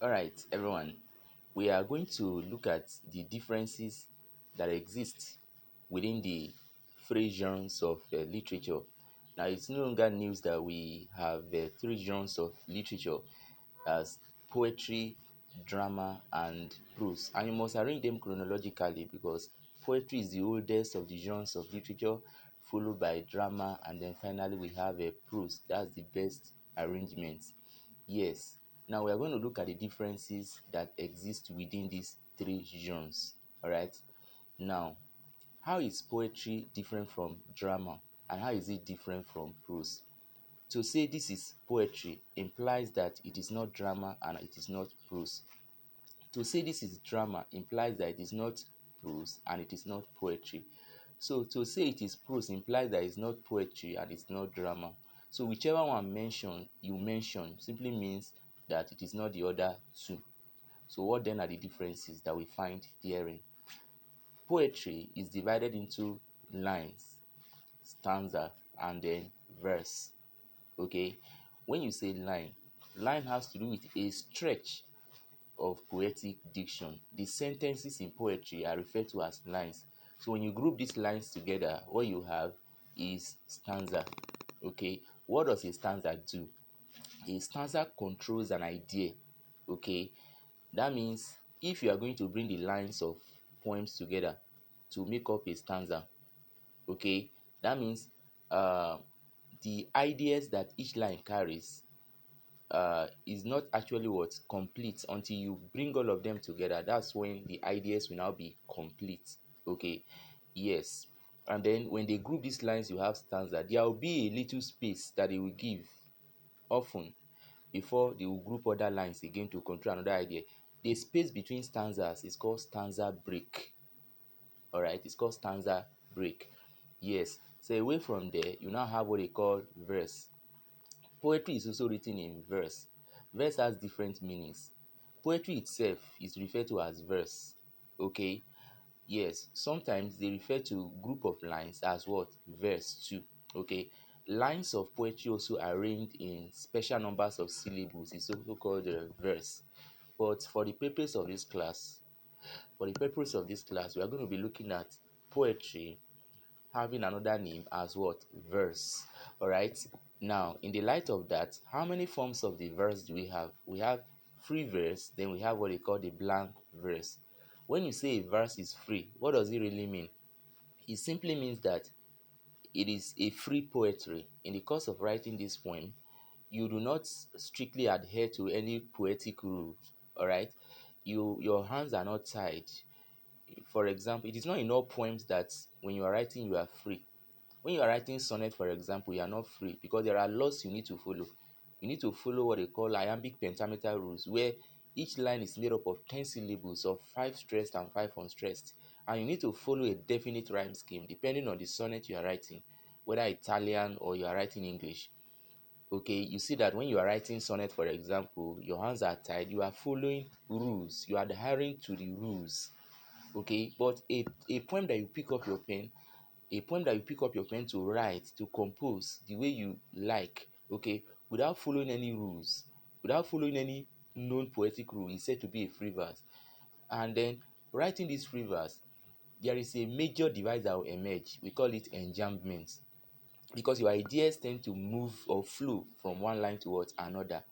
All right, everyone. We are going to look at the differences that exist within the three genres of literature. Now, it's no longer news that we have three genres of literature as poetry, drama, and prose. And you must arrange them chronologically because poetry is the oldest of the genres of literature, followed by drama, and then finally we have a prose. That's the best arrangement. Yes. Now we are going to look at the differences that exist within these three genres. All right. Now, how is poetry different from drama, and how is it different from prose? To say this is poetry implies that it is not drama and it is not prose. To say this is drama implies that it is not prose and it is not poetry. So to say it is prose implies that it's not poetry and it's not drama. So whichever one you mention simply means that it is not the other two. So what then are the differences that we find therein? Poetry is divided into lines, stanza, and then verse. Okay, when you say line has to do with a stretch of poetic diction. The sentences in poetry are referred to as lines. So when you group these lines together, what you have is stanza. Okay, what does a stanza do? A stanza controls an idea. Okay, that means if you are going to bring the lines of poems together to make up a stanza, okay, that means uh, the ideas that each line carries is not actually what complete until you bring all of them together. That's when the ideas will now be complete. Okay, yes. And then when they group these lines, you have stanza. There will be a little space that they will give often before they will group other lines again to control another idea. The space between stanzas is called stanza break. All right, it's called stanza break. Yes. So away from there, you now have what they call verse. Poetry is also written in verse. Verse has different meanings. Poetry itself is referred to as verse. Okay? Yes, sometimes they refer to group of lines as what? Verse too. Okay? Lines of poetry also arranged in special numbers of syllables is also called verse. But for the purpose of this class, we are going to be looking at poetry having another name as what? Verse. All right. Now, in the light of that, how many forms of the verse do we have? We have free verse, then we have what they call the blank verse. When you say a verse is free, what does it really mean? It simply means that it is a free poetry. In the course of writing this poem, you do not strictly adhere to any poetic rules. All right. Your hands are not tied. For example, it is not in all poems that when you are writing you are free. When you are writing sonnet, for example, you are not free because there are laws you need to follow. You need to follow what they call iambic pentameter rules, where each line is made up of 10 syllables of 5 stressed and 5 unstressed. And you need to follow a definite rhyme scheme depending on the sonnet you are writing, whether Italian or you are writing English. Okay, you see that when you are writing sonnet, for example, your hands are tied, you are following rules, you are adhering to the rules. Okay, but a poem that you pick up your pen to write, to compose the way you like, okay, without following any rules, without following any known poetic rule, is said to be a free verse. And then writing this free verse, there is a major device that will emerge. We call it enjambment, because your ideas tend to move or flow from one line towards another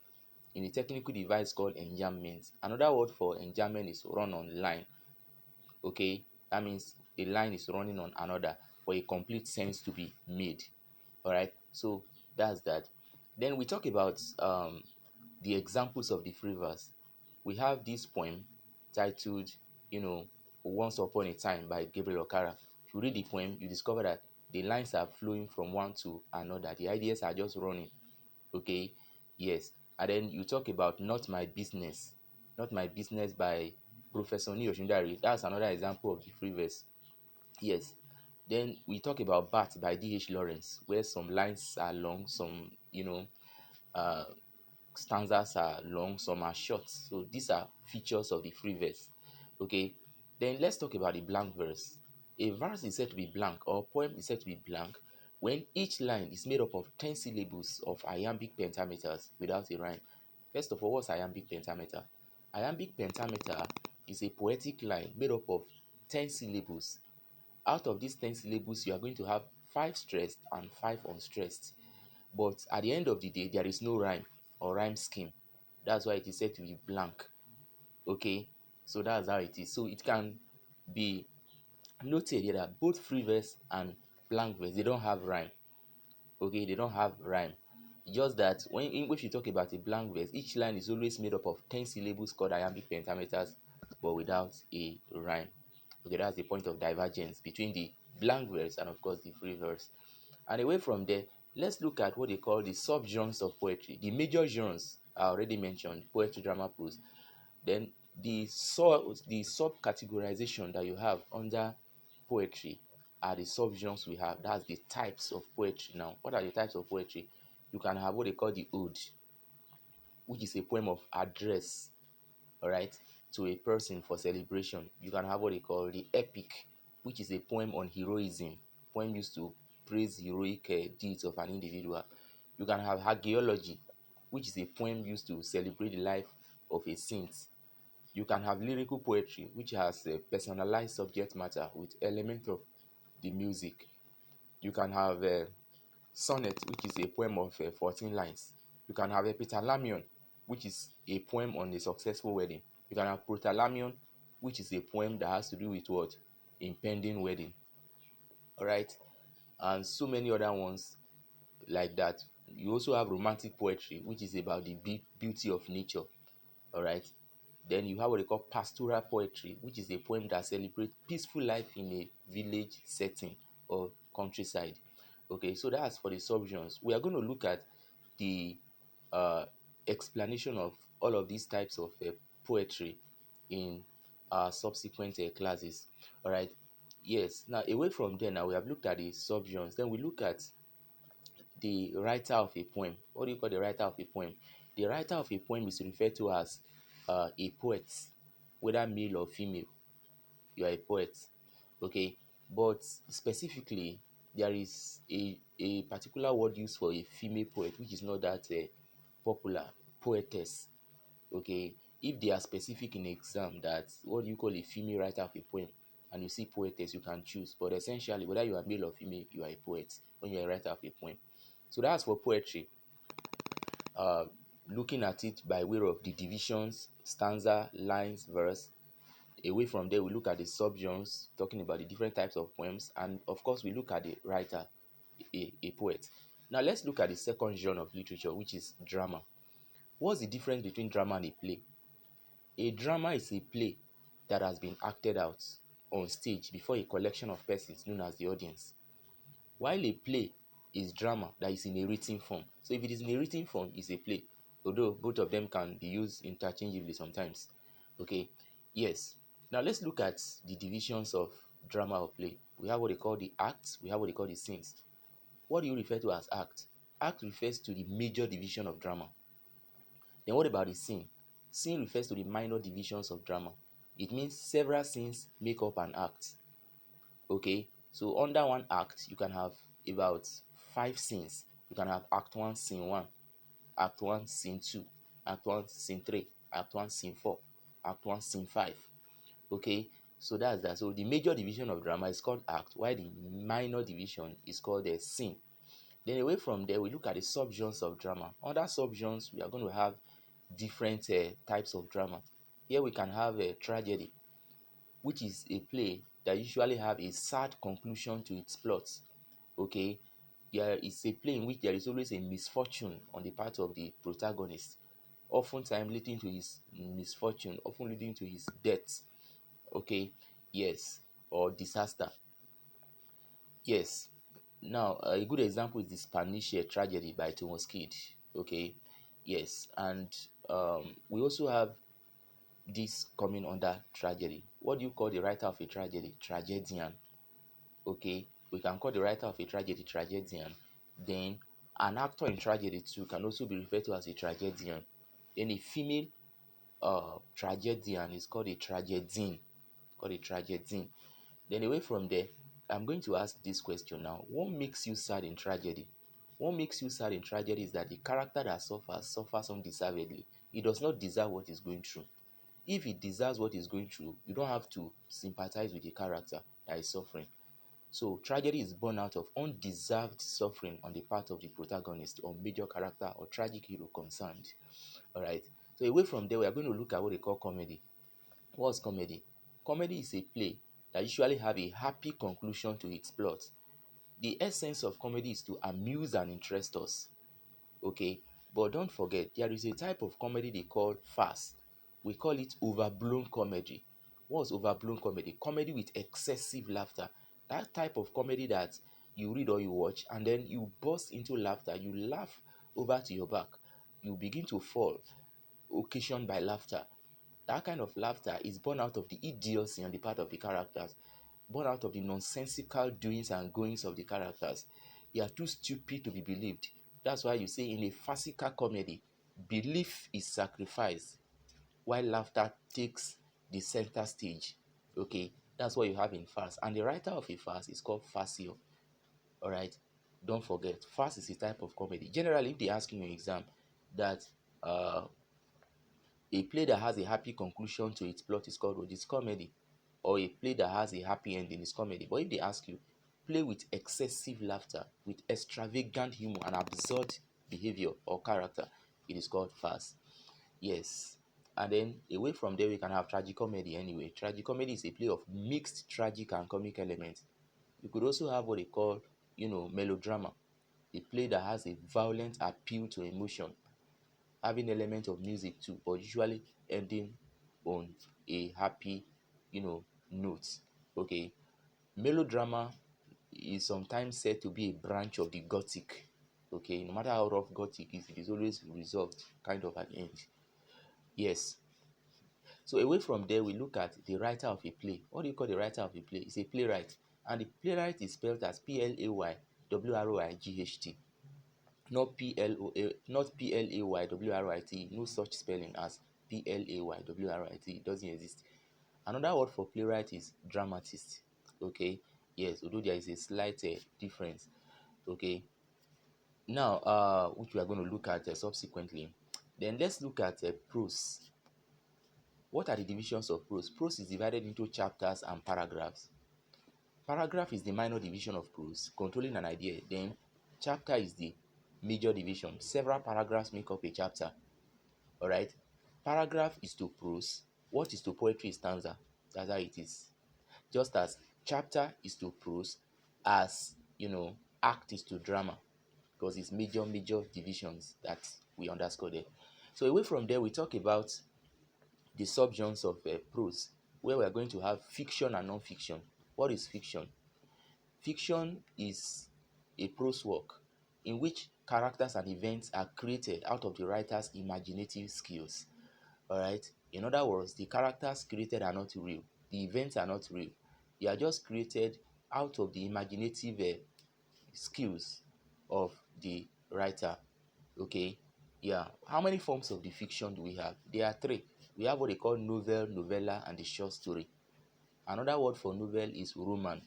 in a technical device called enjambment. Another word for enjambment is run on line. Okay, that means a line is running on another for a complete sense to be made. All right, so that's that. Then we talk about the examples of the free verse. We have this poem titled, you know, Once Upon a Time by Gabriel Okara. If you read the poem, you discover that the lines are flowing from one to another, the ideas are just running. Okay, yes. And then you talk about Not My Business by Professor Ni Oshundari. That's another example of the free verse. Yes. Then we talk about Bat by D.H. Lawrence, where some lines are long, some, uh, stanzas are long, some are short. So these are features of the free verse. Okay. Then let's talk about the blank verse. A verse is said to be blank, or a poem is said to be blank when each line is made up of 10 syllables of iambic pentameters without a rhyme. First of all, what's iambic pentameter? Iambic pentameter is a poetic line made up of 10 syllables. Out of these 10 syllables, you are going to have 5 stressed and 5 unstressed. But at the end of the day, there is no rhyme or rhyme scheme. That's why it is said to be blank. Okay, so that's how it is. So it can be noted here that both free verse and blank verse, they don't have rhyme. Okay, they don't have rhyme. Just that if you talk about a blank verse, each line is always made up of 10 syllables called iambic pentameters, but without a rhyme. Okay, that's the point of divergence between the blank verse and of course the free verse. And away from there, let's look at what they call the subgenres of poetry. The major genres are already mentioned: poetry, drama, prose. Then the subcategorization that you have under poetry are the subgenres we have. That's the types of poetry. Now, what are the types of poetry? You can have what they call the ode, which is a poem of address, all right, to a person for celebration. You can have what they call the epic, which is a poem on heroism, poem used to praise heroic deeds of an individual. You can have hagiology, which is a poem used to celebrate the life of a saint. You can have lyrical poetry, which has a personalized subject matter with element of the music. You can have a sonnet, which is a poem of 14 lines. You can have epithalamion, which is a poem on a successful wedding. You can have prothalamion, which is a poem that has to do with what? Impending wedding. All right, and so many other ones like that. You also have romantic poetry, which is about the beauty of nature. All right, then you have what they call pastoral poetry, which is a poem that celebrates peaceful life in a village setting or countryside. Okay, so that's for the subgenres. We are going to look at the uh, explanation of all of these types of poetry in our subsequent classes. All right. Yes. Now, away from there, now we have looked at the subgenres. Then we look at the writer of a poem. What do you call the writer of a poem? The writer of a poem is referred to as a poet, whether male or female. You are a poet, okay? But specifically, there is a particular word used for a female poet, which is not that popular, poetess, okay? If they are specific in exam that what do you call a female writer of a poem, and you see poetess, you can choose. But essentially, whether you are male or female, you are a poet when you are a writer of a poem. So that's for poetry. Uh, Looking at it by way of the divisions, stanza, lines, verse. Away from there, we look at the subgenres, talking about the different types of poems, and of course, we look at the writer, a poet. Now, let's look at the second genre of literature, which is drama. What's the difference between drama and a play? A drama is a play that has been acted out on stage before a collection of persons known as the audience, while a play is drama that is in a written form. So if it is in a written form, it's a play, although both of them can be used interchangeably sometimes. Okay, yes. Now let's look at the divisions of drama or play. We have what they call the acts, we have what they call the scenes. What do you refer to as act? Act refers to the major division of drama. Then what about the scene? Scene refers to the minor divisions of drama. It means several scenes make up an act. Okay, so under one act, you can have about 5 scenes. You can have act 1, scene 1, act 1, scene 2, act 1, scene 3, act 1, scene 4, act 1, scene 5. Okay, so that's that. So the major division of drama is called act, while the minor division is called a scene. Then away from there, we look at the subgenres of drama. Under subgenres, we are going to have different types of drama. Here we can have a tragedy, which is a play that usually have a sad conclusion to its plot. Okay, there is a play in which there is always a misfortune on the part of the protagonist, oftentimes leading to his misfortune, often leading to his death. Okay, yes, or disaster. Yes. Now, a good example is the Spanish tragedy by Thomas Kidd. Okay, yes, and we also have this coming under tragedy. What do you call the writer of a tragedy? Tragedian. Okay, we can call the writer of a tragedy tragedian. Then an actor in tragedy too can also be referred to as a tragedian. Then a female tragedian is called a tragedian. Called a tragedian. Then away from there, I'm going to ask this question now. What makes you sad in tragedy? What makes you sad in tragedy is that the character that suffers undeservedly. He does not deserve what he's going through. If it deserves what he's going through, you don't have to sympathize with the character that is suffering. So tragedy is born out of undeserved suffering on the part of the protagonist or major character or tragic hero concerned. All right. So away from there, we are going to look at what they call comedy. What's comedy? Comedy is a play that usually have a happy conclusion to its plot. The essence of comedy is to amuse and interest us. Okay, but don't forget there is a type of comedy they call farce. We call it overblown comedy. What's overblown comedy? Comedy with excessive laughter. That type of comedy that you read or you watch and then you burst into laughter, you laugh over to your back, you begin to fall, occasioned by laughter. That kind of laughter is born out of the idiocy on the part of the characters, born out of the nonsensical doings and goings of the characters. They are too stupid to be believed. That's why you say in a farcical comedy, belief is sacrificed while laughter takes the center stage. Okay, that's what you have in farce. And the writer of a farce is called Farcio. All right, don't forget, farce is a type of comedy. Generally, if they ask you in your exam that uh, a play that has a happy conclusion to its plot is called what? It's comedy. Or a play that has a happy ending is comedy. But if they ask you, play with excessive laughter, with extravagant humor and absurd behavior or character, it is called farce. Yes. And then away from there, we can have tragicomedy anyway. Tragicomedy is a play of mixed tragic and comic elements. You could also have what they call, melodrama, a play that has a violent appeal to emotion, having element of music too, but usually ending on a happy, note. Okay. Melodrama is sometimes said to be a branch of the Gothic. Okay, no matter how rough Gothic is, it is always resolved kind of at the end. Yes. So away from there, we look at the writer of a play. What do you call the writer of a play? It's a playwright. And the playwright is spelled as Playwright, not Playwright, no such spelling as Playwright. It doesn't exist. Another word for playwright is dramatist. Okay, yes, although there is a slight difference. Okay, now which we are going to look at subsequently. Then let's look at prose. What are the divisions of prose? Prose is divided into chapters and paragraphs. Paragraph is the minor division of prose, controlling an idea. Then chapter is the major division. Several paragraphs make up a chapter. All right. Paragraph is to prose. What is to poetry is stanza. That's how it is. Just as chapter is to prose, as act is to drama, because it's major divisions that we underscore there. So away from there, we talk about the subgenres of prose, where we are going to have fiction and non-fiction. What is fiction? Fiction is a prose work in which characters and events are created out of the writer's imaginative skills. All right. In other words, the characters created are not real. The events are not real. They are just created out of the imaginative skills of the writer. Okay. Yeah. How many forms of the fiction do we have? There are three. We have what they call novel, novella, and the short story. Another word for novel is roman.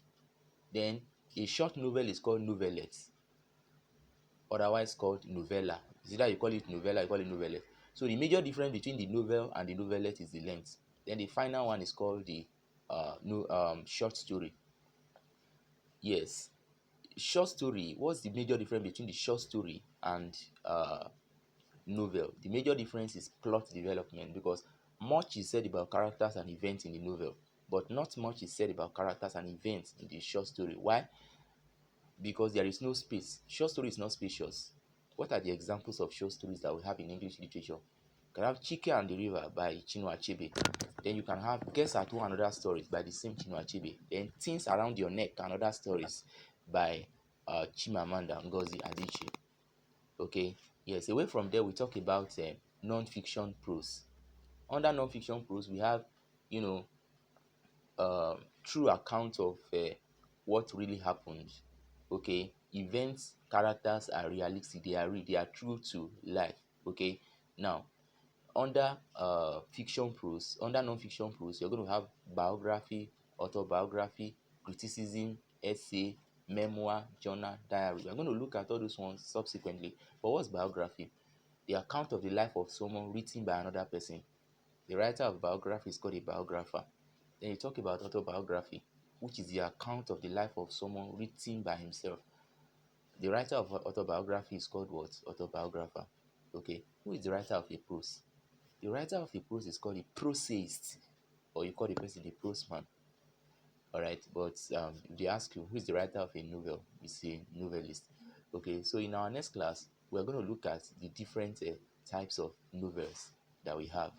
Then a short novel is called novelette, otherwise called novella. It's either you call it novella, you call it novelette. So the major difference between the novel and the novelette is the length. Then the final one is called the no short story. Yes, short story. What's the major difference between the short story and novel? The major difference is plot development, because much is said about characters and events in the novel, but not much is said about characters and events in the short story. Why? Because there is no space. Short story is not spacious. What are the examples of short stories that we have in English literature? You can have Chike and the River by Chinua Achebe. Then you can have Guess at One Another Stories by the same Chinua Achebe. Then Things Around Your Neck and Other Stories by Chimamanda Ngozi Adichie. Okay, yes, away from there, we talk about non-fiction prose. Under non-fiction prose, we have, you know, true account of what really happened. Okay, events, characters are realistic, they are real, they are true to life. Okay, now under fiction prose, under non-fiction prose, you're going to have biography, autobiography, criticism, essay, memoir, journal, diary. We're going to look at all those ones subsequently. But what's biography? The account of the life of someone written by another person. The writer of biography is called a biographer. Then you talk about autobiography, which is the account of the life of someone written by himself. The writer of autobiography is called what? Autobiographer. Okay. Who is the writer of a prose? The writer of a prose is called a prosaist, or you call the person a proseman. All right. But if they ask you who is the writer of a novel, you say novelist. Okay. So in our next class, we're going to look at the different types of novels that we have.